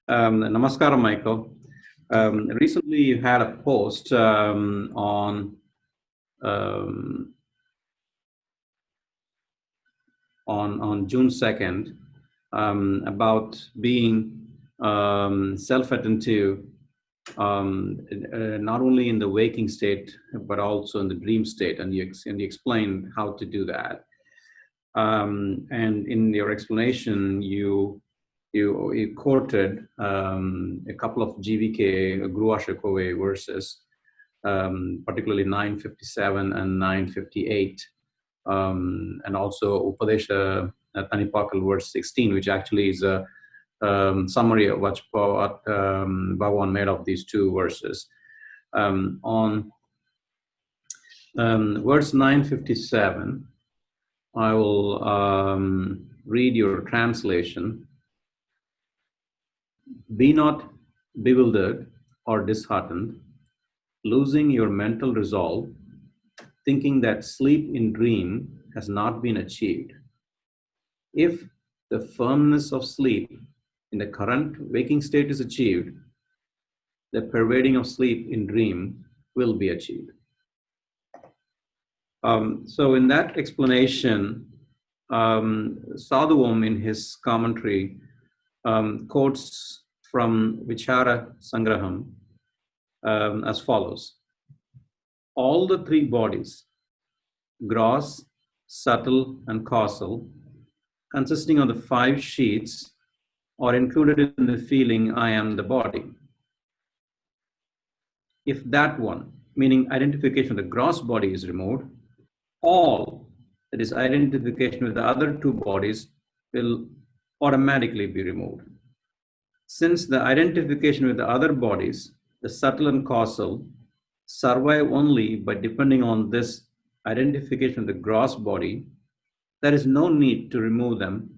Namaskaram, Michael. Recently, you had a post on June 2nd about being self-attentive, not only in the waking state but also in the dream state, and you explained how to do that. And in your explanation, you quoted a couple of GVK Guru Ashokove verses, particularly 957 and 958, and also Upadesha Tanipakal verse 16, which actually is a summary of what Bhagavan made of these two verses. On verse 957, I will read your translation. Be not bewildered or disheartened, losing your mental resolve, thinking that sleep in dream has not been achieved. If the firmness of sleep in the current waking state is achieved, the pervading of sleep in dream will be achieved. So in that explanation, Sadhuvam in his commentary quotes from Vicāra Saṅgraham as follows. All the three bodies, gross, subtle, and causal, consisting of the 5 sheaths, are included in the feeling I am the body. If that one, meaning identification of the gross body, is removed, all, that is identification with the other 2 bodies, will automatically be removed. Since the identification with the other bodies, the subtle and causal, survive only by depending on this identification of the gross body, there is no need to remove them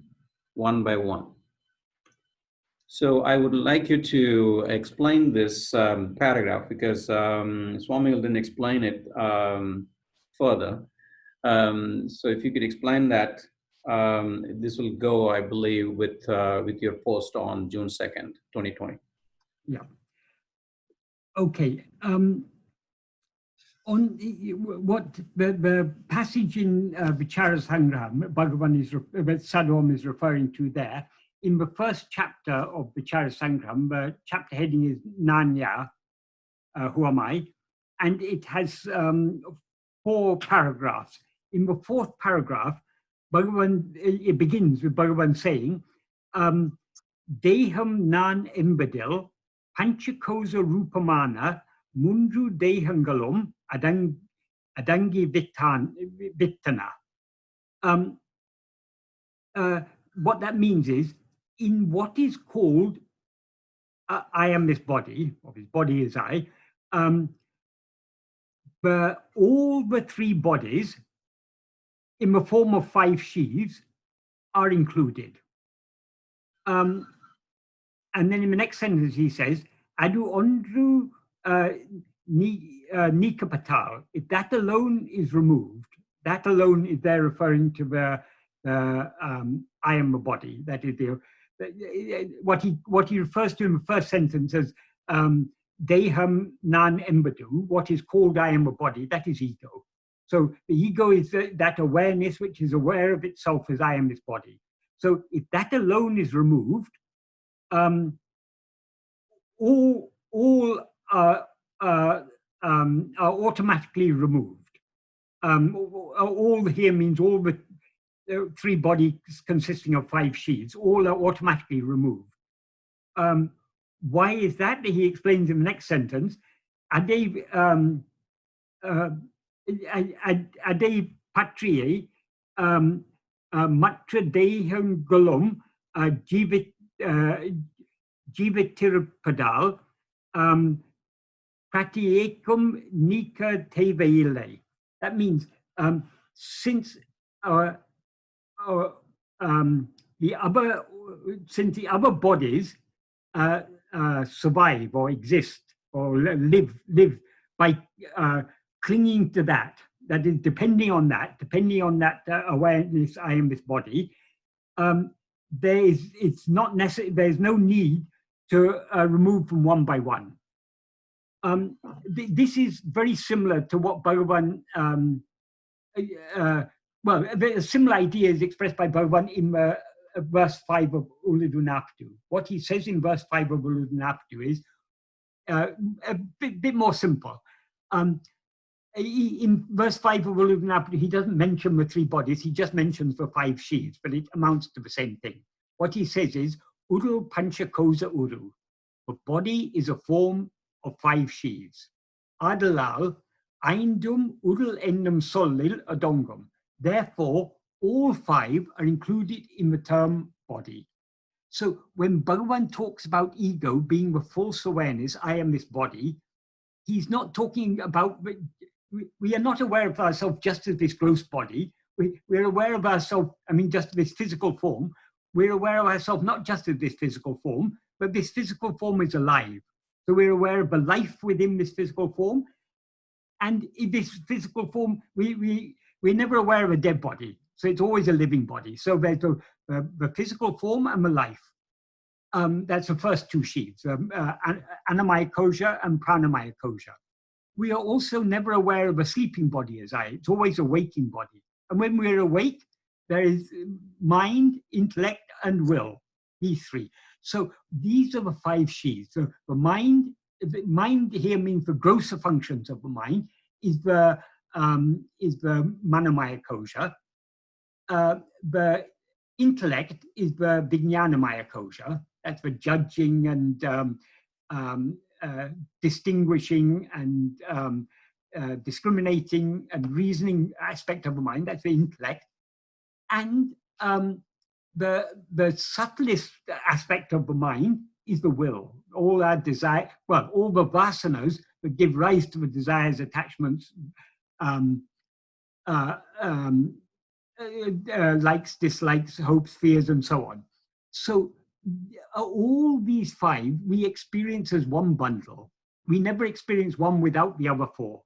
one by one. So I would like you to explain this paragraph, because Swami didn't explain it further. So if you could explain that, this will go, I believe, with your post on June 2nd, 2020. Yeah. Okay. On what the passage in Vicāra Saṅgraham, Bhagavan Sadhuvam is referring to there, in the first chapter of Vicāra Saṅgraham, the chapter heading is nāṇ-eṇbadil, who am I? And it has 4 paragraphs. In the 4th paragraph, it begins with Bhagavan saying, dēham nāṉ-eṇbadil, pañca-kōśa rūpam-āṇa, mūṇḍṛu dēhaṅgaḻum, aḍaṅgiviṭṭaṉa. What that means is, in what is called I am this body, or this body is I, all the 3 bodies in the form of 5 sheaths are included. And then in the next sentence he says, adu oṇḍṛu nīkka-p-paṭṭāl. If that alone is removed, that alone is there referring to the I am the body. That is what he refers to in the first sentence as dēham nāṉ-eṇbadil, what is called I am a body, that is ego. So the ego is that awareness which is aware of itself as I am this body. So if that alone is removed, all are automatically removed. All here means all the 3 bodies consisting of 5 sheaths, all are automatically removed. Why is that? He explains in the next sentence, paṭṭṛiyē, maṭṛa dēhaṅgaḻum, jīvittiruppadāl, paṭṭiyēkam nīkka-t tēvai-y-illai. That means since the other bodies survive or exist or live by clinging to that is depending on that awareness, I am this body, it's not necessary, there's no need to remove from one by one. This is very similar to what Bhagavan, well, a similar idea is expressed by Bhagavan in verse 5 of Ulladu-nīkka-p-paṭṭāl. What he says in verse 5 of Ulladu-nīkka-p-paṭṭāl is a bit more simple. In verse 5 of Ulladu-nīkka-p-paṭṭāl, he doesn't mention the three bodies, he just mentions the five sheaths, but it amounts to the same thing. What he says is, Uru pañca-kōśa uru. The body is a form of five sheaths. Ādalal, aindum nāṉ-eṉum sollil aḍaṅgam. Therefore, all five are included in the term body. So when Bhagavan talks about ego being the false awareness, I am this body, he's not talking about, we are not aware of ourselves just as this gross body. We're aware of ourselves, I mean, just this physical form. We're aware of ourselves not just as this physical form, but this physical form is alive. So we're aware of the life within this physical form. And in this physical form, we're never aware of a dead body. So it's always a living body. So there's the physical form and the life. That's the first two sheaths, Annamaya-kōśa and Pranamaya-kōśa. We are also never aware of a sleeping body as it's always a waking body. And when we're awake, there is mind, intellect, and will, these three. So these are the five sheaths. So the mind here means the grosser functions of the mind is the Maṇadai-kōśa. The intellect is the Viඥāna-kōśa. That's the judging and distinguishing and discriminating and reasoning aspect of the mind. That's the intellect. And the subtlest aspect of the mind is the will. All our desire, well, all the vasanas that give rise to the desires, attachments, likes, dislikes, hopes, fears, and so on. So all these five we experience as one bundle. We never experience one without the other four.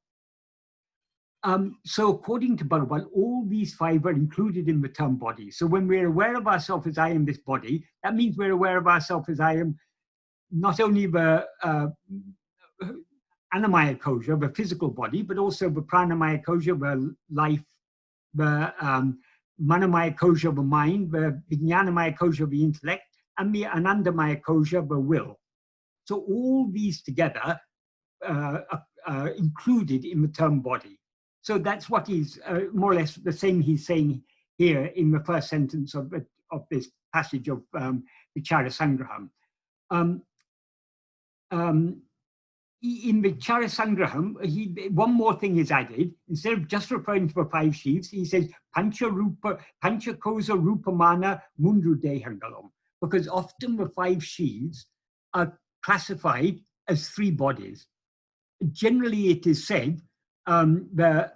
So according to Bhagavan, all these five are included in the term body. So when we're aware of ourselves as I am this body, that means we're aware of ourselves as I am not only the Annamaya-kōśa, the physical body, but also the Pranamaya-kōśa, the life, the Maṇadai-kōśa, the mind, the Viඥāna-kōśa, the intellect, and the Anandamaya-kōśa, the will. So all these together are included in the term body. So that's what he's more or less the same he's saying here in the first sentence of this passage of Vicāra Saṅgraham. In Vicāra Saṅgraham, one more thing is added. Instead of just referring to the five sheaths, he says pañca-kōśa rūpam-āṉa mūṇḍṟu dēhaṅgaḻum, because often the five sheaths are classified as three bodies. Generally, it is said the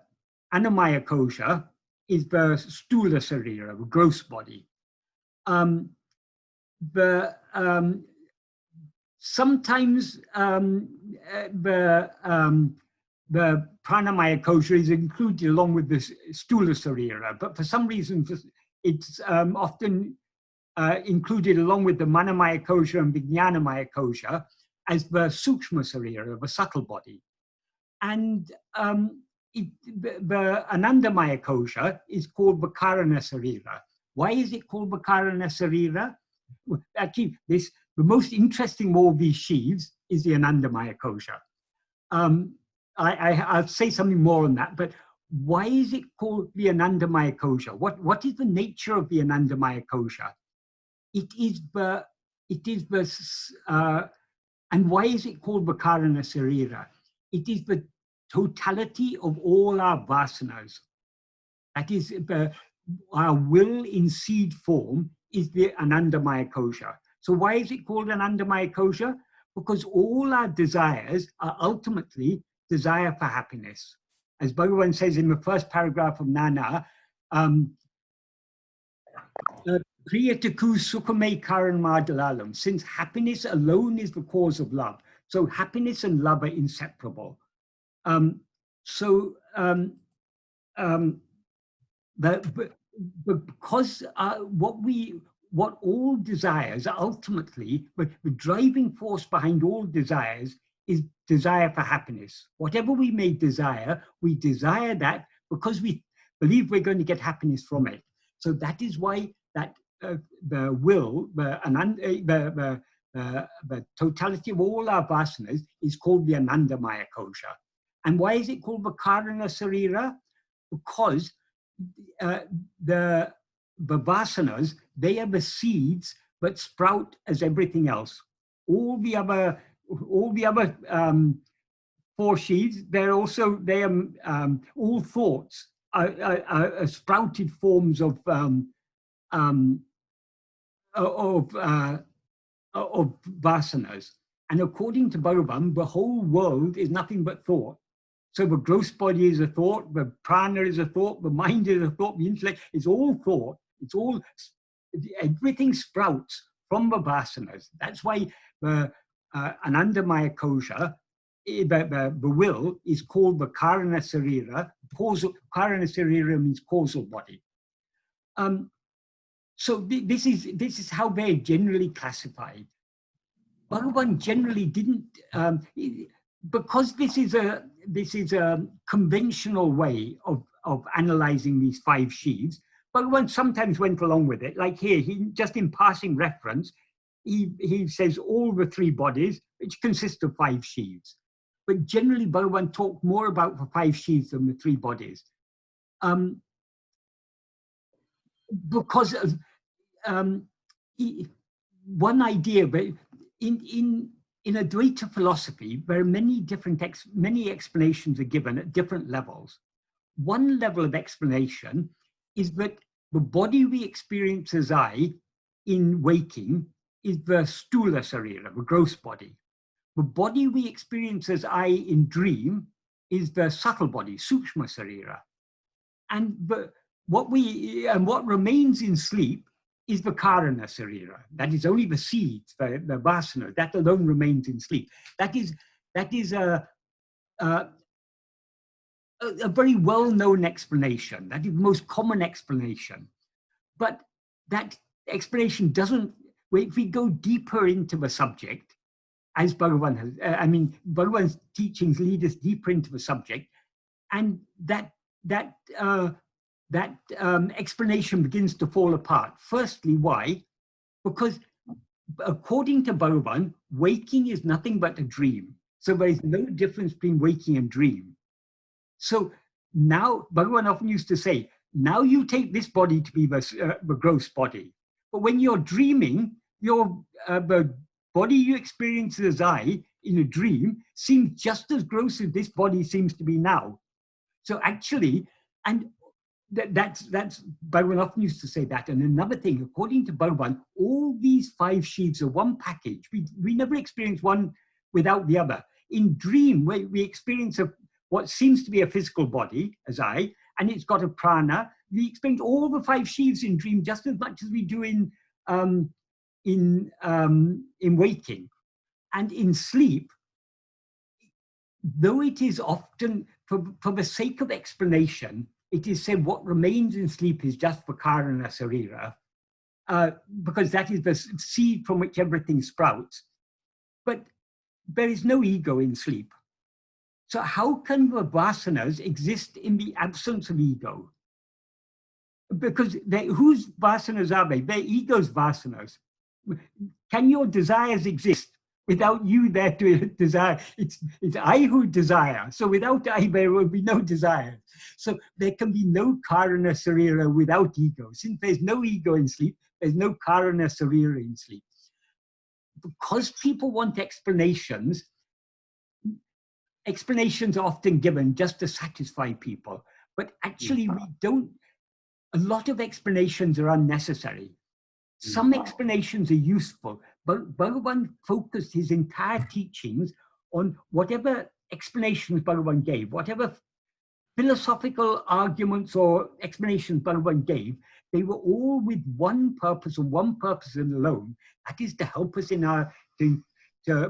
Annamaya-kōśa is the stula sarira, the gross body. Sometimes the Pranamaya-kōśa is included along with the stula sarira, but for some reason it's often included along with the Maṇadai-kōśa and Viඥāna-kōśa as the sukshma sarira, the subtle body. And the Anandamaya-kōśa is called Vicāra sarira. Why is it called Vicāra sarira? Well, actually, the most interesting of all these sheaths is the Anandamaya-kōśa. I'll say something more on that, but why is it called the Anandamaya-kōśa? What is the nature of the Anandamaya-kōśa? And why is it called Vicāra sarira? It is the totality of all our vasanas. That is, our will in seed form is the Anandamaya-kōśa. So why is it called Anandamaya-kōśa? Because all our desires are ultimately desire for happiness. As Bhagavan says in the first paragraph of nāṇ-eṇbadil, since happiness alone is the cause of love. So happiness and love are inseparable. Because what we what all desires are ultimately, but the driving force behind all desires is desire for happiness. Whatever we may desire, we desire that because we believe we're going to get happiness from it. So that is why that the will, the totality of all our vasanas is called the Anandamaya-kōśa. And why is it called the Karana Sarira? Because the vasanas, they are the seeds that sprout as everything else. All the other 4 sheaths, they are all thoughts are sprouted forms of vasanas. And according to Bhagavan, the whole world is nothing but thought. So the gross body is a thought, the prana is a thought, the mind is a thought, the intellect is all thought. It's all, everything sprouts from the vasanas. That's why the Anandamaya-kōśa, the will, is called the Karana Sarira. Karana Sarira means causal body. So this is how they're generally classified. Bhagavan generally didn't, because this is a conventional way of analyzing these 5 sheaths. Bhagavan sometimes went along with it. Like here, he just in passing reference, he says all the 3 bodies, which consist of 5 sheaths. But generally, Bhagavan talked more about the 5 sheaths than the 3 bodies. Because of one idea, but in Advaita philosophy, there are many different many explanations are given at different levels. One level of explanation is that the body we experience as I in waking is the stula sarira, the gross body. The body we experience as I in dream is the subtle body, sukshma sarira. And what remains in sleep is the karana sarira. That is only the seeds, the vasana, that alone remains in sleep. That is a very well-known explanation. That is the most common explanation. But that explanation doesn't, if we go deeper into the subject, as Bhagavan has, Bhagavan's teachings lead us deeper into the subject, and that explanation begins to fall apart. Firstly, why? Because according to Bhagavan, waking is nothing but a dream. So there is no difference between waking and dream. So now, Bhagavan often used to say, now you take this body to be the gross body. But when you're dreaming, the body you experience as I in a dream seems just as gross as this body seems to be now. So actually, and that's Bhagavan often used to say that. And another thing, according to Bhagavan, all these 5 sheaths are one package. We never experience one without the other. In dream, we experience what seems to be a physical body as I, and it's got a prana. We experience all the 5 sheaths in dream just as much as we do in waking. And in sleep, though it is often, for the sake of explanation, it is said what remains in sleep is just the karana sarira, because that is the seed from which everything sprouts. But there is no ego in sleep. So how can the vasanas exist in the absence of ego? Because whose vasanas are they? They're ego's vasanas. Can your desires exist without you there to desire? It's I who desire. So without I, there will be no desire. So there can be no karana sarira without ego. Since there's no ego in sleep, there's no karana sarira in sleep. Because people want explanations are often given just to satisfy people. But actually we don't, a lot of explanations are unnecessary. Some explanations are useful, but Bhagavan focused his entire teachings on whatever explanations Bhagavan gave, whatever philosophical arguments or explanations Bhagavan gave, they were all with one purpose and one purpose alone. That is to help us in our, to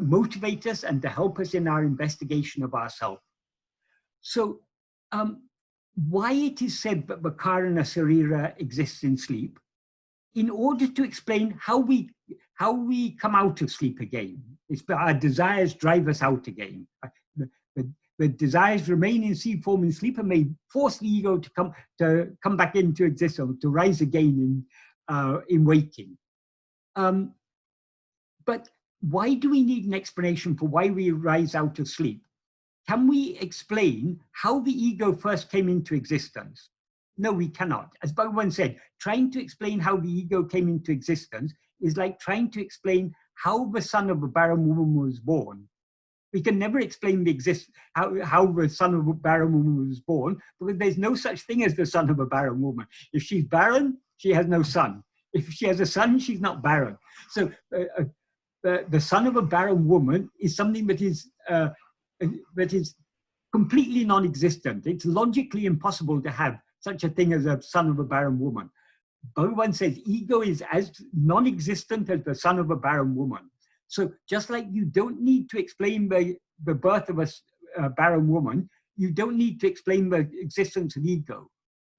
motivate us and to help us in our investigation of ourselves. So why it is said that the karana sarira exists in sleep in order to explain how we come out of sleep again. It's our desires drive us out again. The desires remain in seed form in sleep and may force the ego to come back into existence, to rise again in waking. But why do we need an explanation for why we rise out of sleep? Can we explain how the ego first came into existence? No, we cannot. As Bhagavan said, trying to explain how the ego came into existence is like trying to explain how the son of a barren woman was born. We can never explain how the son of a barren woman was born, because there's no such thing as the son of a barren woman. If she's barren, she has no son. If she has a son, she's not barren. So the son of a barren woman is something that is completely non-existent. It's logically impossible to have such a thing as a son of a barren woman. Bhagavan says ego is as non-existent as the son of a barren woman. So just like you don't need to explain the birth of a barren woman, you don't need to explain the existence of ego.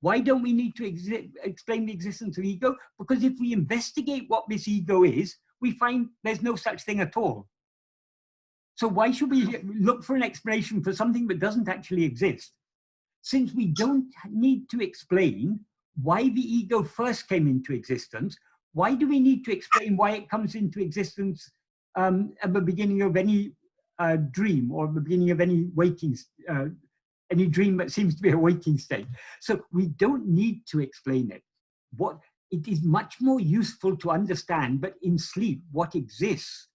Why don't we need to explain the existence of ego? Because if we investigate what this ego is, we find there's no such thing at all. So why should we look for an explanation for something that doesn't actually exist? Since we don't need to explain why the ego first came into existence, why do we need to explain why it comes into existence at the beginning of any dream, or the beginning of any waking, any dream that seems to be a waking state? So we don't need to explain it. It is much more useful to understand that in sleep, what exists,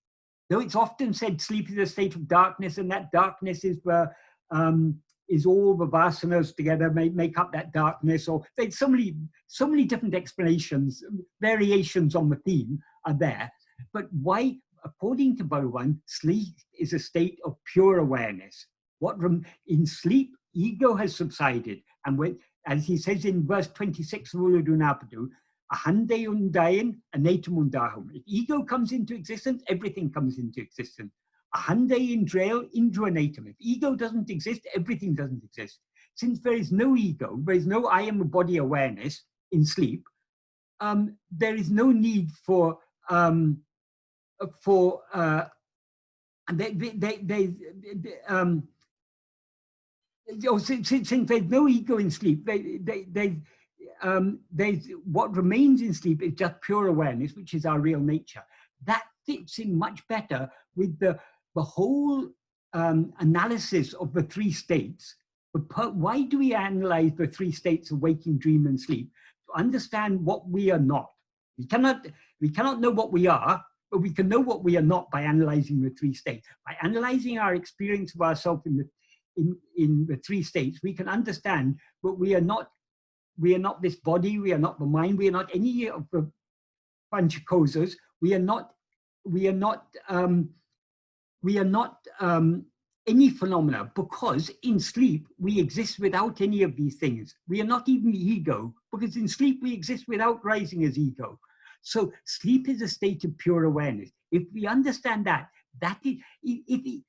though it's often said sleep is a state of darkness, and that darkness is where is all the vasanas together make up that darkness, or there's so many different explanations, variations on the theme are there. But why, according to Bhagavan, sleep is a state of pure awareness. In sleep, ego has subsided, and as he says in verse 26 of Ulladu, ahande undayan anatum undahum. If ego comes into existence, everything comes into existence. Ahande indrail indruanatum. If ego doesn't exist, everything doesn't exist. Since there is no ego, there is no I am a body awareness in sleep, there is no need for since there's no ego in sleep, there's what remains in sleep is just pure awareness, which is our real nature. That fits in much better with the whole analysis of the three states. Why do we analyze the three states of waking, dream, and sleep? To understand what we are not. We cannot know what we are, but we can know what we are not by analyzing the three states. By analyzing our experience of ourselves in the three states, we can understand that we are not this body, we are not the mind, we are not any of the pañca-kōśas, we are not any phenomena, because in sleep we exist without any of these things. We are not even the ego, because in sleep we exist without rising as ego. So sleep is a state of pure awareness. If we understand that is, if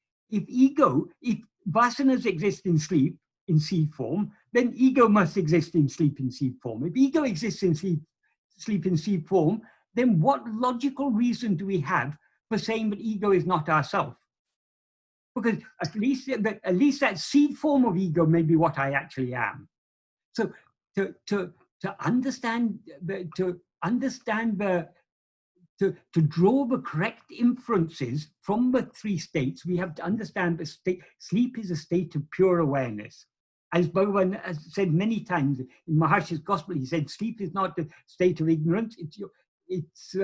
vasanas exist in sleep in seed form, then ego must exist in sleep in seed form. If ego exists in sleep in seed form, then what logical reason do we have for saying that ego is not ourself? Because at least that seed form of ego may be what I actually am. So to draw the correct inferences from the three states, we have to understand that sleep is a state of pure awareness. As Bhagavan has said many times in Maharshi's Gospel, he said, sleep is not a state of ignorance, it's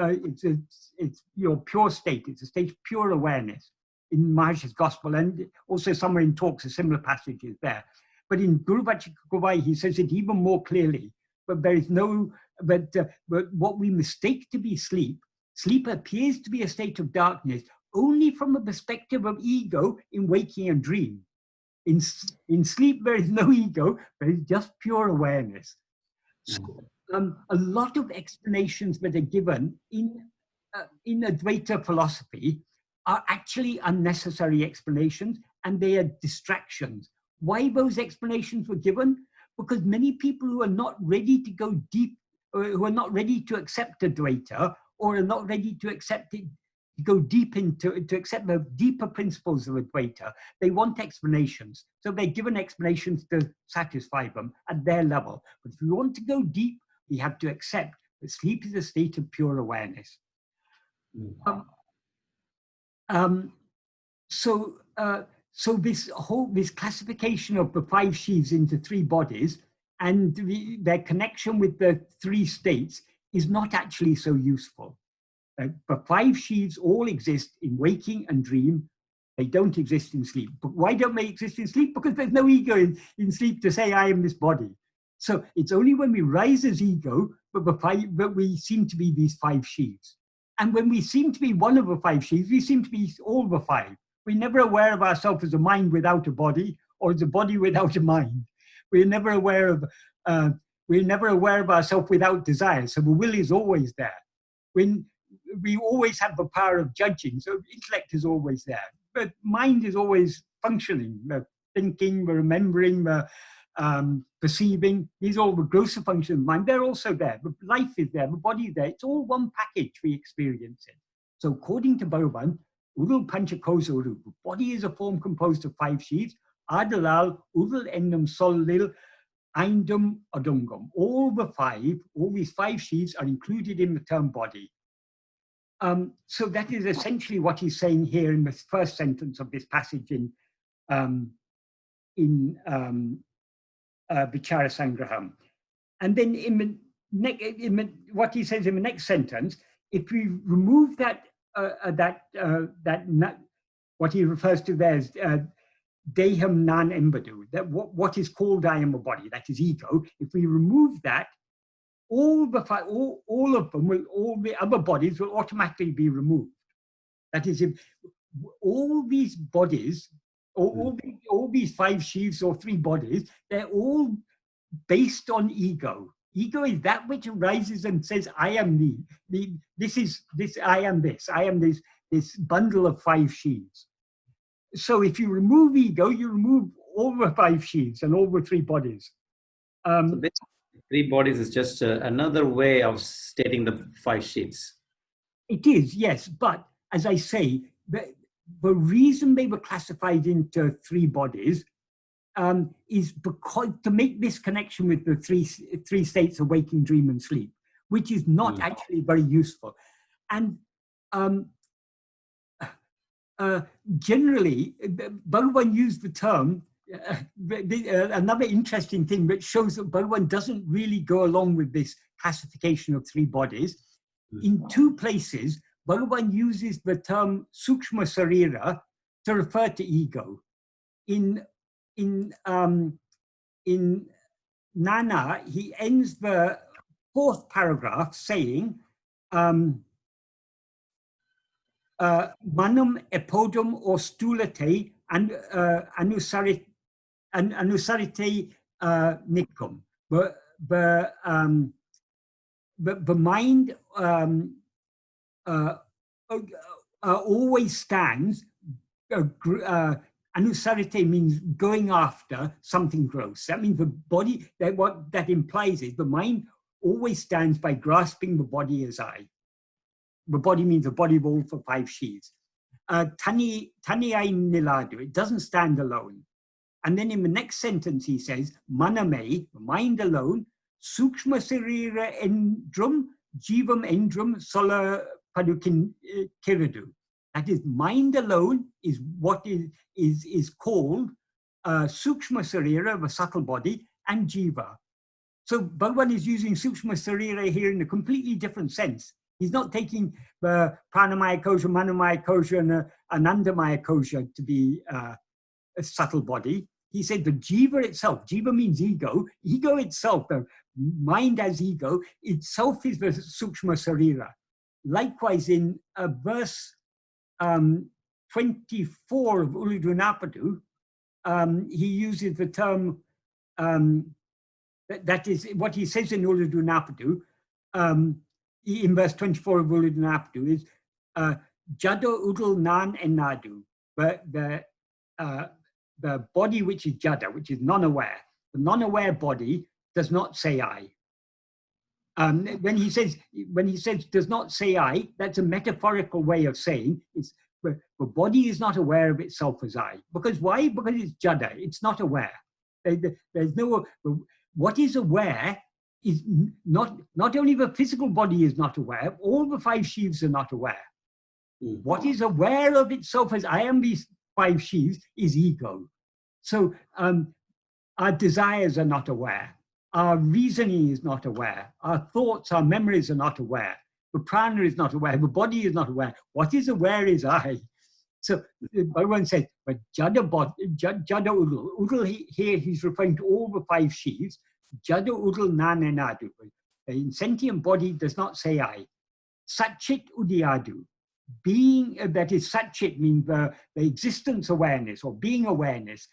your pure state, it's a state of pure awareness in Maharshi's Gospel, and also somewhere in talks, a similar passage is there. But in Guru Vachika, he says it even more clearly, but there is no, but what we mistake to be sleep appears to be a state of darkness only from a perspective of ego in waking and dream. In sleep, there is no ego, there is just pure awareness. So, a lot of explanations that are given in Advaita philosophy are actually unnecessary explanations, and they are distractions. Why those explanations were given? Because many people who are not ready to go deep who are not ready to accept Advaita, or are not ready to accept it, to go deep into, to accept the deeper principles of Advaita. They want explanations. So they're given explanations to satisfy them at their level. But if we want to go deep, we have to accept that sleep is a state of pure awareness. So this classification of the 5 sheaths into 3 bodies and their connection with the 3 states is not actually so useful. The 5 sheaths all exist in waking and dream. They don't exist in sleep. But why don't they exist in sleep? Because there's no ego in sleep to say, I am this body. So it's only when we rise as ego that we seem to be these 5 sheaths. And when we seem to be one of the 5 sheaths, we seem to be all the 5. We're never aware of ourselves as a mind without a body, or as a body without a mind. We're never aware of ourselves without desire. So the will is always there. When we always have the power of judging, so intellect is always there. But mind is always functioning, the thinking, the remembering, the perceiving. These are all the grosser functions of mind. They're also there. The life is there, the body is there. It's all one package we experience it. So according to Bhagavan, Udal pañca-kōśa uru, the body is a form composed of 5 sheaths. Ādalal, udal ennum solil, aindum adungam. All these 5 sheaths are included in the term body. So that is essentially what he's saying here in the first sentence of this passage in Vicāra Saṅgraham. And then what he says in the next sentence, if we remove what he refers to there as dēham nāṉ-eṇbadil, that what is called I am a body, that is ego. If we remove that, all the other bodies will automatically be removed. That is, if all these bodies, all these 5 sheaths or 3 bodies, they're all based on ego. Ego is that which arises and says, I am I am this bundle of 5 sheaths. So if you remove ego, you remove all the 5 sheaths and all the 3 bodies. So basically, 3 bodies is just another way of stating the 5 sheaths. It is, yes. But as I say, the reason they were classified into 3 bodies is because to make this connection with the three states of waking, dream, and sleep, which is not actually very useful. And generally, Bhagavan used the term, another interesting thing that shows that Bhagavan doesn't really go along with this classification of 3 bodies. In 2 places, Bhagavan uses the term sukshma sarira to refer to ego. In Nāṇa, he ends the 4th paragraph saying, manam epodum or stulate and anusarite nikkam. The mind always stands. Anusarite means going after something gross. That means the body, what that implies is the mind always stands by grasping the body as I. The body means the body of all for 5 sheaths. Tāṇē niladu, it doesn't stand alone. And then in the next sentence he says, maname, the mind alone, sukshma sarira eṇḍṛum, jīvam-eṇḍṛum sola padukin kiradu. That is, mind alone is what is called sukshma sarira, the subtle body, and jiva. So Bhagavan is using sukshma sarira here in a completely different sense. He's not taking the pranamaya-kōśa, manomaya-kōśa, and anandamaya-kōśa to be a subtle body. He said the jiva itself, jiva means ego, ego itself, the mind as ego, itself is the sukshma sarira. Likewise, in verse 24 of Ulladu-nīpadu, he uses the term, that is what he says in Ulladu-nīpadu, in verse 24 of Ulladu-nīpadu is Jado udal nāṉ-eṇbadil, the body which is jada, which is non-aware. The non-aware body does not say I. when he says does not say I, that's a metaphorical way of saying it's the body is not aware of itself as I. Because why? Because it's jada. It's not aware. There's no, what is aware is not only the physical body is not aware, all the five sheaths are not aware. What is aware of itself as I am these five sheaths is ego. So our desires are not aware. Our reasoning is not aware. Our thoughts, our memories are not aware. The prana is not aware. The body is not aware. What is aware is I. So Bhagavan says, but jada udal. Udal here he's referring to all the five sheaths. Jada udal nāṉ-eṇbadil. The sentient body does not say I. Satchit udiyadu. Being, that is satchit means the existence awareness or being awareness.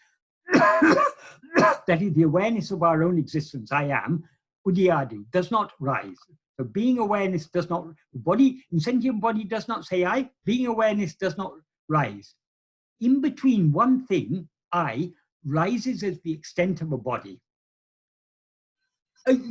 That is the awareness of our own existence. I am. Udiyadu does not rise. So being awareness does not, the body, insentient body does not say I, being awareness does not rise. In between one thing, I, rises as the extent of a body.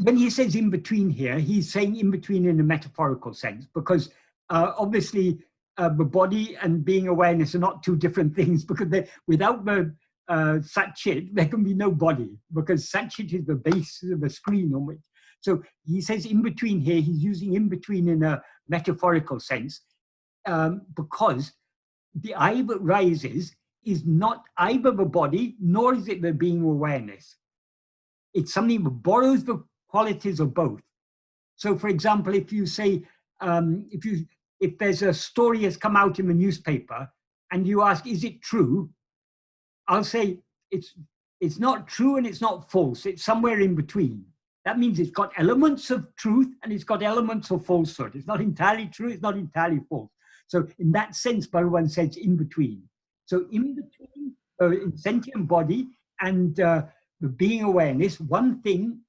When he says in between here, he's saying in between in a metaphorical sense, because obviously the body and being awareness are not two different things, because without the satchit, there can be no body, because satchit is the base of the screen on which. So he says in between here, he's using in between in a metaphorical sense, because the I that rises is not either the body, nor is it the being awareness. It's something that borrows the qualities of both. So for example, if you say, if there's a story has come out in the newspaper and you ask, is it true? I'll say, it's not true and it's not false. It's somewhere in between. That means it's got elements of truth and it's got elements of falsehood. It's not entirely true, it's not entirely false. So in that sense, Bhagavan says in between. So in between in sentient body and the being awareness, one thing,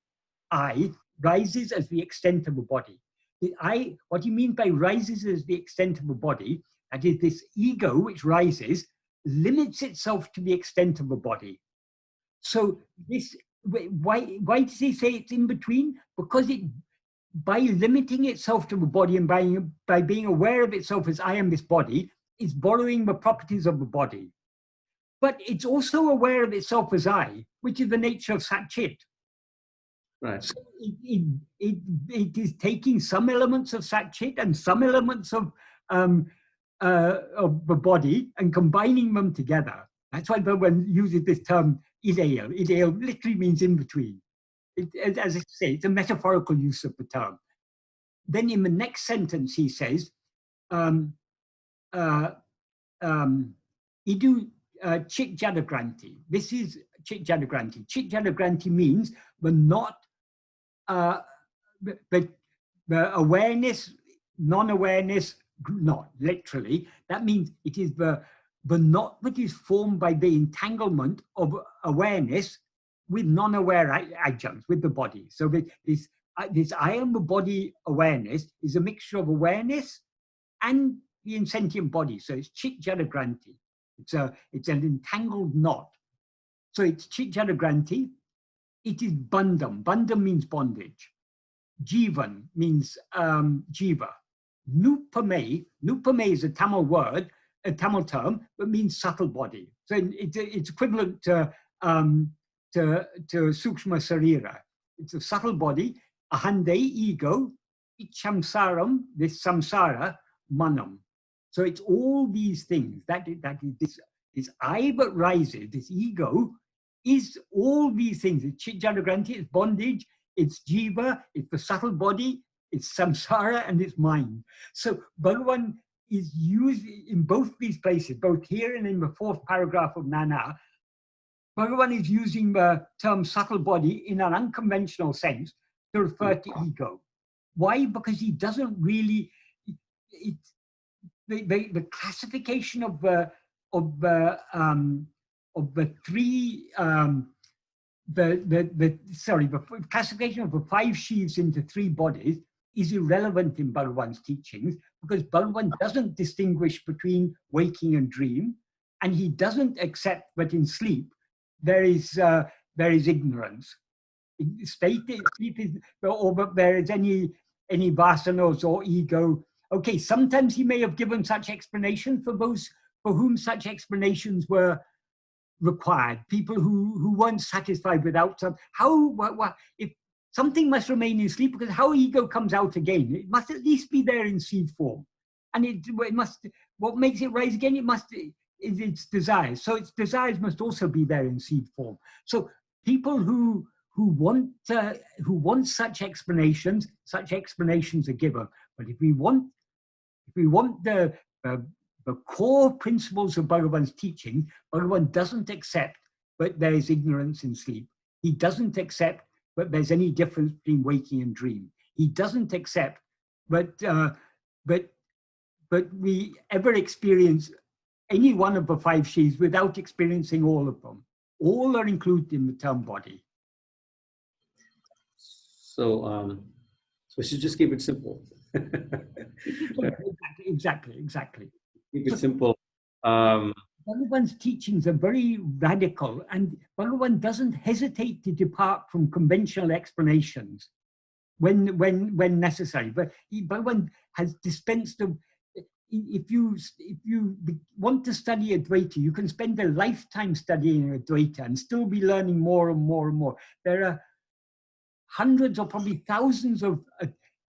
I, rises as the extent of a body. The I, what you mean by rises as the extent of a body, that is this ego which rises, limits itself to the extent of a body. So this, why does he say it's in between? Because it, by limiting itself to the body and by being aware of itself as I am this body, is borrowing the properties of the body. But it's also aware of itself as I, which is the nature of satchit. Right. So it is taking some elements of satchit and some elements of the body and combining them together. That's why Bhagavan uses this term itai-p. Itai-p literally means in between. As I say, it's a metaphorical use of the term. Then in the next sentence he says, idu chit jadagranti. This is chit jadagranti. Chit jadagranti means the not, the awareness, non-awareness, not literally. That means it is the not that is formed by the entanglement of awareness with non-aware adjuncts, with the body. So this I am the body awareness is a mixture of awareness and the insentient body. So it's chit jadagranti. It's an entangled knot. So it's chit jadagranti. It is bandham. Bandham means bondage. Jivan means jiva. Nūpamē is a Tamil word, a Tamil term, that means subtle body. So it's equivalent to sukshma sarira. It's a subtle body. Ahande, ego. Ichamsaram, this samsara, manam. So it's all these things. That is this I that rises, this ego, is all these things. It's chit jadagranti, it's bondage, it's jiva, it's the subtle body, it's samsara, and it's mind. So Bhagavan is used in both these places, both here and in the fourth paragraph of nāṇ-eṇbadil. Bhagavan is using the term subtle body in an unconventional sense to refer to ego. Why? Because he doesn't really, the classification of the three, the classification of the five sheaths into three bodies is irrelevant in Bhagavan's teachings, because Bhagavan doesn't distinguish between waking and dream, and he doesn't accept that in sleep there is ignorance. state. Sleep is, or there is any vasanas or ego. Okay, sometimes he may have given such explanations for those for whom such explanations were required. People who weren't satisfied without some. If something must remain in sleep, because how ego comes out again, it must at least be there in seed form, and it must. What makes it rise again? It must is its desires. So its desires must also be there in seed form. So people who want such explanations are given. But if we want the core principles of Bhagavan's teaching, Bhagavan doesn't accept that there is ignorance in sleep. He doesn't accept that there's any difference between waking and dream. He doesn't accept that we ever experience any one of the five sheaths without experiencing all of them. All are included in the term body. So we should just keep it simple. Exactly. Keep it simple. Bhagavan's teachings are very radical, and Bhagavan doesn't hesitate to depart from conventional explanations when necessary. But Bhagavan has dispensed of. If you want to study Advaita, you can spend a lifetime studying Advaita and still be learning more and more and more. There are hundreds or probably thousands of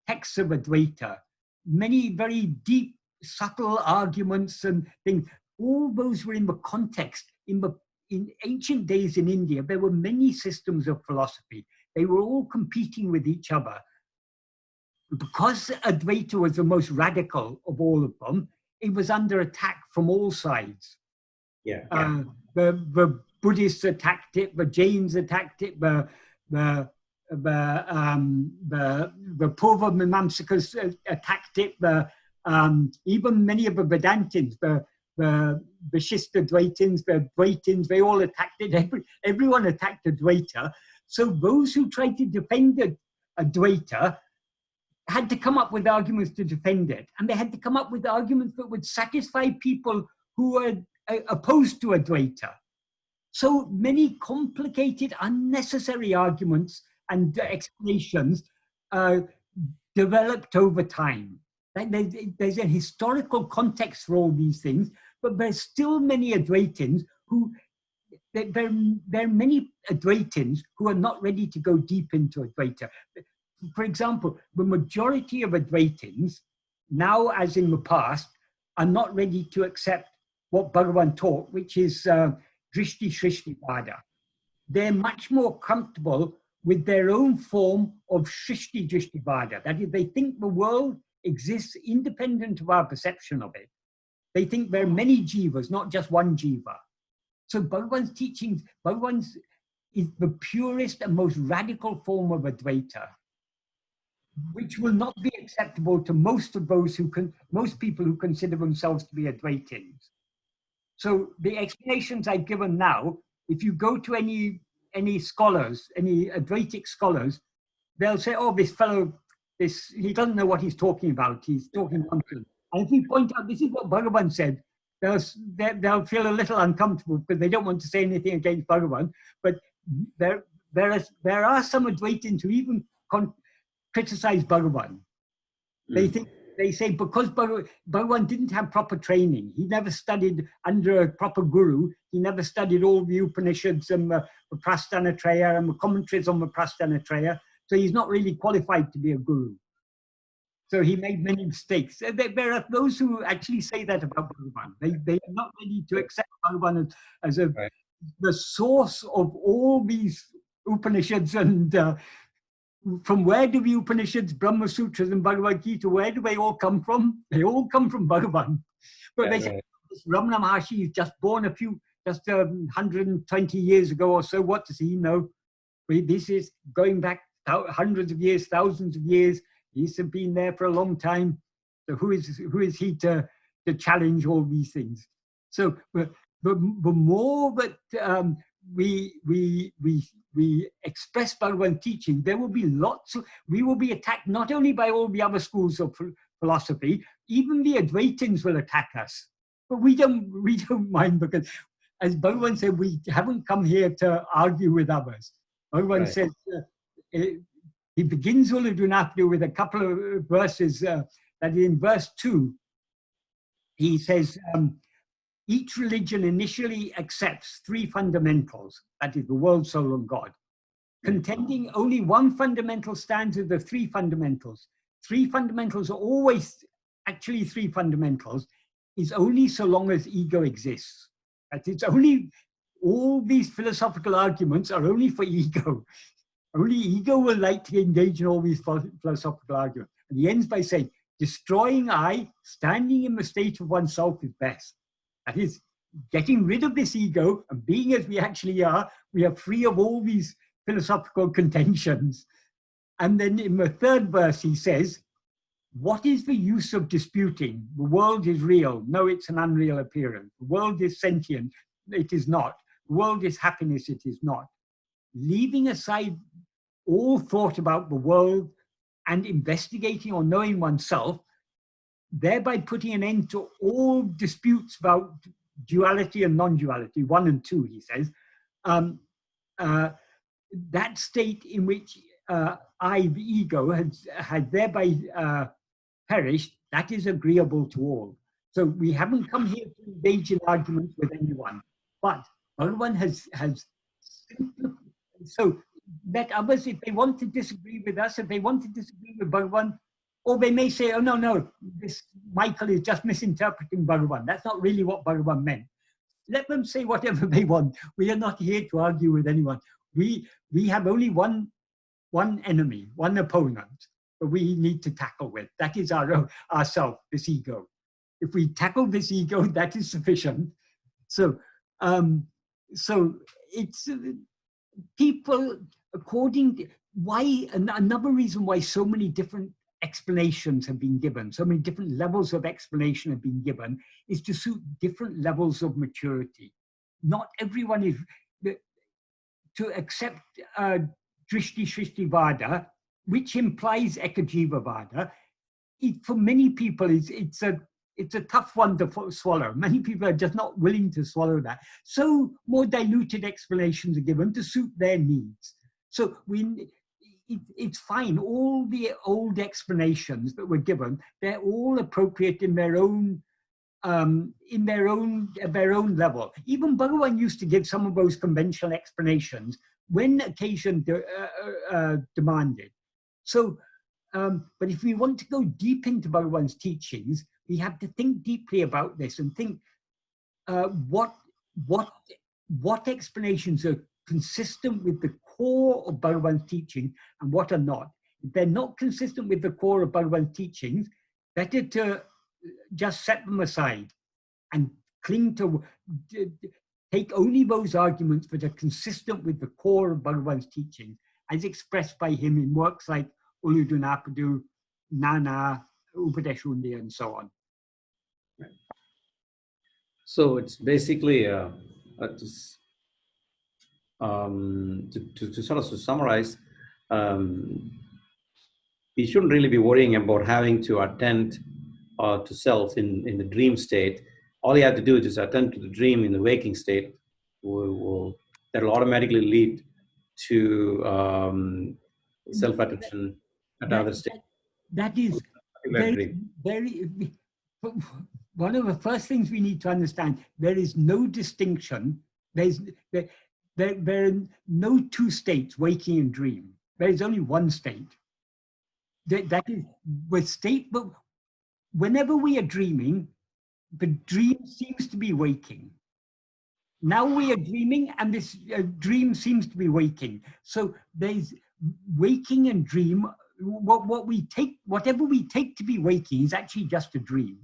texts of Advaita, many very deep, subtle arguments and things. All those were in the context. In ancient days in India, there were many systems of philosophy. They were all competing with each other. Because Advaita was the most radical of all of them, it was under attack from all sides. The Buddhists attacked it, the Jains attacked it, the Purva Mimamsakas attacked it, even many of the Vedantins, the Vishistadvaitins, the Dvaitins, they all attacked it. Everyone attacked Advaita. So those who tried to defend Advaita had to come up with arguments to defend it. And they had to come up with arguments that would satisfy people who are opposed to Advaita. So many complicated, unnecessary arguments and explanations developed over time. There's a historical context for all these things, but there's still many Advaitins who, there are many Advaitins who are not ready to go deep into Advaita. For example, the majority of Advaitins, now as in the past, are not ready to accept what Bhagavan taught, which is Drishti Shrishti Vada. They're much more comfortable with their own form of Shrishti Drishti Vada. That is, they think the world exists independent of our perception of it. They think there are many jivas, not just one jiva. So Bhagavan's teachings, Bhagavan's is the purest and most radical form of Advaita, which will not be acceptable to most people who consider themselves to be Advaitins. So the explanations I've given now, if you go to any scholars, any Advaitic scholars, they'll say, oh, this fellow, he doesn't know what he's talking about. He's talking nonsense. And if we point out, this is what Bhagavan said, they'll feel a little uncomfortable because they don't want to say anything against Bhagavan. But there are some Advaitins who even criticize Bhagavan. They say because Bhagavan didn't have proper training, he never studied under a proper guru, he never studied all the Upanishads and the Prasthana-traya and the commentaries on the Prasthana-traya, so he's not really qualified to be a guru. So he made many mistakes. There are those who actually say that about Bhagavan. They are not ready to accept Bhagavan as the source of all these Upanishads and from where do the Upanishads, Brahma Sutras and Bhagavad Gita, where do they all come from? They all come from Bhagavan. But they say, Ramana Maharshi is just born just 120 years ago or so. What does he know? This is going back hundreds of years, thousands of years. He's been there for a long time. So who is he to challenge all these things? So the more that we express Bhagavan teaching, there will be we will be attacked not only by all the other schools of philosophy, even the Advaitins will attack us. But we don't mind, because as Bhagavan said, we haven't come here to argue with others. Bhagavan says, he begins oṇḍṛu with a couple of verses, that in verse 2, he says, each religion initially accepts three fundamentals, that is the world, soul, and God. Contending only one fundamental stands of the three fundamentals. Three fundamentals are always actually three fundamentals, is only so long as ego exists. That it's only, all these philosophical arguments are only for ego. Only ego will like to engage in all these philosophical arguments. And he ends by saying, destroying I, standing in the state of oneself is best. That is, getting rid of this ego and being as we actually are, we are free of all these philosophical contentions. And then in the third verse, he says, what is the use of disputing? The world is real. No, it's an unreal appearance. The world is sentient. It is not. The world is happiness. It is not. Leaving aside all thought about the world and investigating or knowing oneself, thereby putting an end to all disputes about duality and non-duality, 1 and 2, he says, that state in which I, the ego, had thereby perished, that is agreeable to all. So we haven't come here to engage in arguments with anyone, but Bhagavan has so let others, if they want to disagree with us, if they want to disagree with Bhagavan, or they may say, oh, no, this Michael is just misinterpreting Bhagavan. That's not really what Bhagavan meant. Let them say whatever they want. We are not here to argue with anyone. We have only one enemy, one opponent that we need to tackle with. That is ourself, this ego. If we tackle this ego, that is sufficient. So it's people, according to why, another reason why so many different explanations have been given, so many different levels of explanation have been given, is to suit different levels of maturity. Not everyone is to accept drishti shrishti vada, which implies ekajiva vada. For many people, it's a tough one to swallow. Many people are just not willing to swallow that. So more diluted explanations are given to suit their needs. So it's fine. All the old explanations that were given, they're all appropriate in their own level. Even Bhagavan used to give some of those conventional explanations when occasion demanded. So, but if we want to go deep into Bhagavan's teachings, we have to think deeply about this and think what explanations are consistent with the core of Bhagavan's teaching and what are not. If they're not consistent with the core of Bhagavan's teachings, better to just set them aside and cling to, take only those arguments that are consistent with the core of Bhagavan's teaching, as expressed by him in works like Ulludunapadu, Nana, Upadeshundi, and so on. So it's basically to sort of summarize, we shouldn't really be worrying about having to attend to self in the dream state. All you have to do is just attend to the dream in the waking state. That will automatically lead to self-attention at other states. That is very, one of the first things we need to understand, there is no distinction. There are no two states, waking and dream. There is only one state. That is with state, but whenever we are dreaming, the dream seems to be waking. Now we are dreaming and this dream seems to be waking. So there's waking and dream. Whatever we take to be waking is actually just a dream.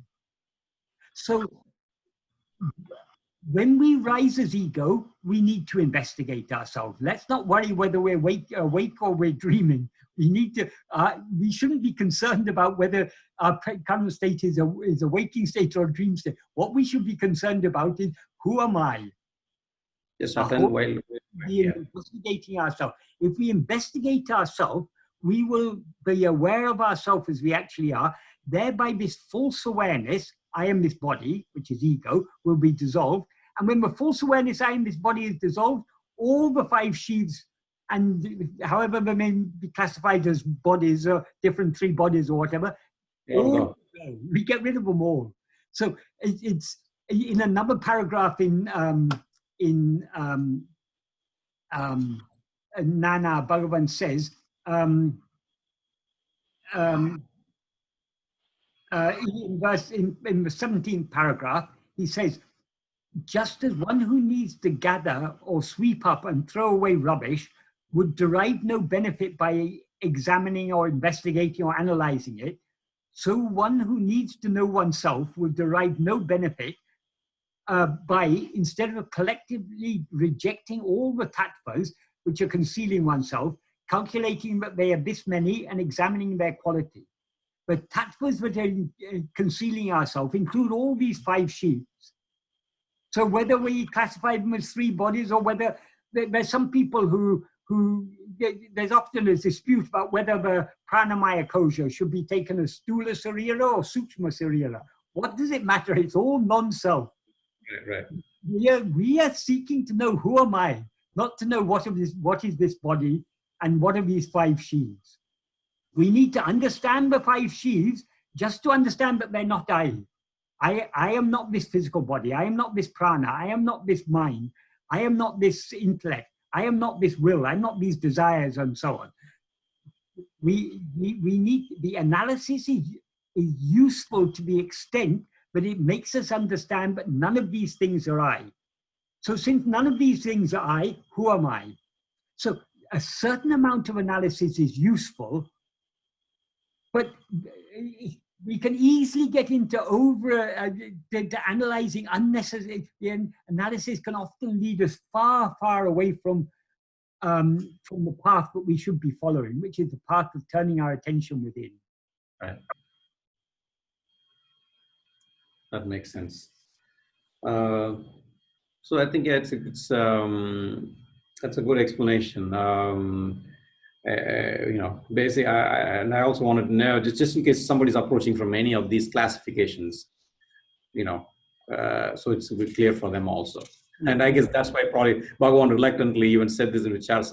So when we rise as ego, we need to investigate ourselves. Let's not worry whether we're awake or we're dreaming. We need to. We shouldn't be concerned about whether our current state is a waking state or a dream state. What we should be concerned about is, who am I? Yes, while investigating ourselves. If we investigate ourselves, we will be aware of ourselves as we actually are. Thereby, this false awareness, I am this body, which is ego, will be dissolved. And when the false awareness, I am this body, is dissolved, all the five sheaths and however they may be classified as bodies or different three bodies or whatever, we get rid of them all. So it's in another paragraph in Nana Bhagavan says, in the 17th paragraph, he says, just as one who needs to gather or sweep up and throw away rubbish would derive no benefit by examining or investigating or analyzing it, so one who needs to know oneself will derive no benefit by, instead of collectively rejecting all the tattvas which are concealing oneself, calculating that they are this many and examining their quality. The tattvas that are concealing ourselves include all these 5 sheaths. So whether we classify them as 3 bodies or whether there's some people who there's often a dispute about whether the pranamaya-kōśa should be taken as stula sarira or sukshma sarira. What does it matter? It's all non-self. Right. We are seeking to know who am I, not to know what is this body and what are these 5 sheaths. We need to understand the 5 sheaths just to understand that they're not I. I am not this physical body. I am not this prana. I am not this mind. I am not this intellect. I am not this will. I'm not these desires and so on. We need, the analysis is useful to the extent that it makes us understand that none of these things are I. So since none of these things are I, who am I? So a certain amount of analysis is useful, but we can easily get into analyzing unnecessary. The analysis can often lead us far, far away from the path that we should be following, which is the path of turning our attention within. Right. That makes sense. So I think that's a good explanation. Basically, I also wanted to know, just in case somebody's approaching from any of these classifications, so it's a bit clear for them also. And I guess that's why probably Bhagavan reluctantly even said this in Vicāra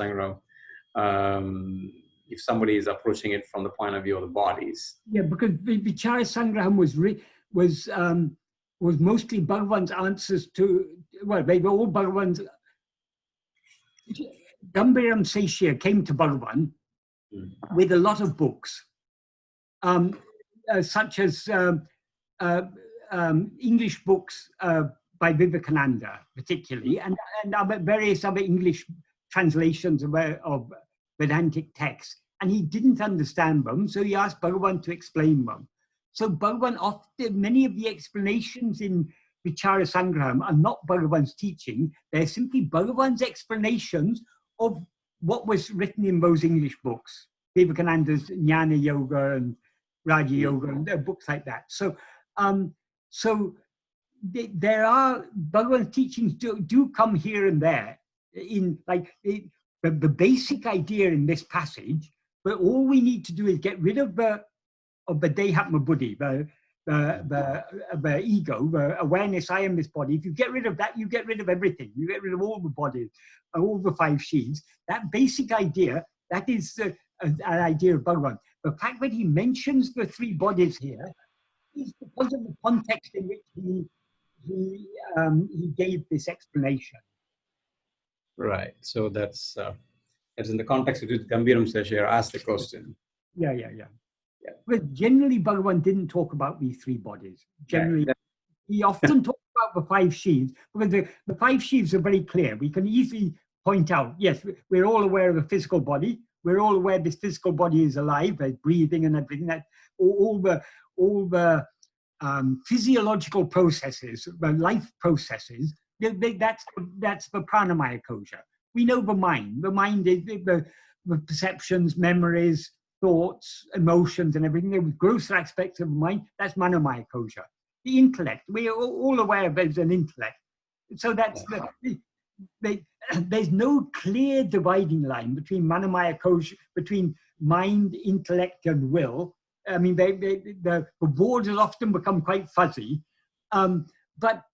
Saṅgraham, if somebody is approaching it from the point of view of the bodies. Yeah, because Vicāra Saṅgraham was mostly Bhagavan's answers to, well, they were all Bhagavan's. Gambhiram Seshya came to Bhagavan with a lot of books, such as English books by Vivekananda, particularly, and various other English translations of Vedantic texts. And he didn't understand them, so he asked Bhagavan to explain them. So Bhagavan, often, many of the explanations in Vicāra Saṅgraham are not Bhagavan's teaching, they're simply Bhagavan's explanations of what was written in those English books, Vivekananda's Jnana Yoga and Raja Yoga and books like that. So, there are Bhagavan's teachings do come here and there in like the basic idea in this passage, but all we need to do is get rid of the dēhatma buddhi, the ego, the awareness, I am this body. If you get rid of that, you get rid of everything. You get rid of all the bodies, all the 5 sheaths. That basic idea, that is an idea of Bhagavan. The fact that he mentions the 3 bodies here is because of the context in which he gave this explanation. Right. So that's in the context in which Gambhiram Seshya asked the question. Yeah. But generally, Bhagavan didn't talk about these 3 bodies. Generally, he often talked about the 5 sheaths, because the 5 sheaths are very clear. We can easily point out, yes, we're all aware of a physical body. We're all aware this physical body is alive, there's breathing and everything. That all the physiological processes, the life processes. That's the pranamaya-kōśa. We know the mind. The mind is the perceptions, memories, thoughts, emotions, and everything. The grosser aspects of the mind, that's manomaya-kōśa. The intellect, we are all aware of there's an intellect. So that's there's no clear dividing line between manomaya-kōśa, between mind, intellect, and will. I mean, the borders often become quite fuzzy. but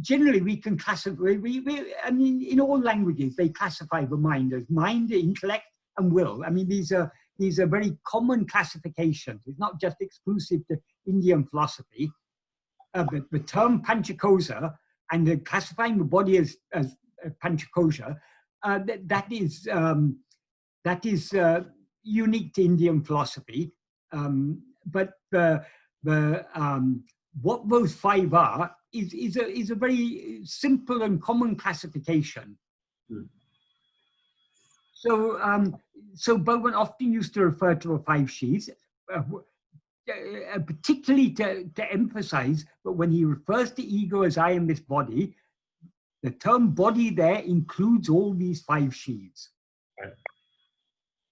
generally we can classify, I mean, in all languages, they classify the mind as mind, intellect, and will. I mean, these are very common classifications. It's not just exclusive to Indian philosophy. But the term pañca-kōśa and classifying the body as pañca-kōśa, that is unique to Indian philosophy. But what those five are is a very simple and common classification. So Bhagavan often used to refer to the five sheaths, particularly to emphasize that when he refers to ego as I am this body, the term body there includes all these five sheaths. Right.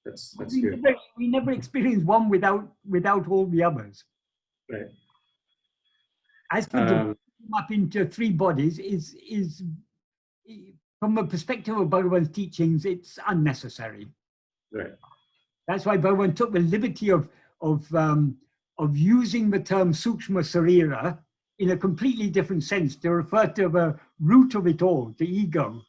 That's good. We never experience one without all the others. Right. As for dividing them up into three bodies is from the perspective of Bhagavan's teachings, it's unnecessary. Right. That's why Bhagavan took the liberty of using the term sukshma sarira in a completely different sense to refer to the root of it all, the ego.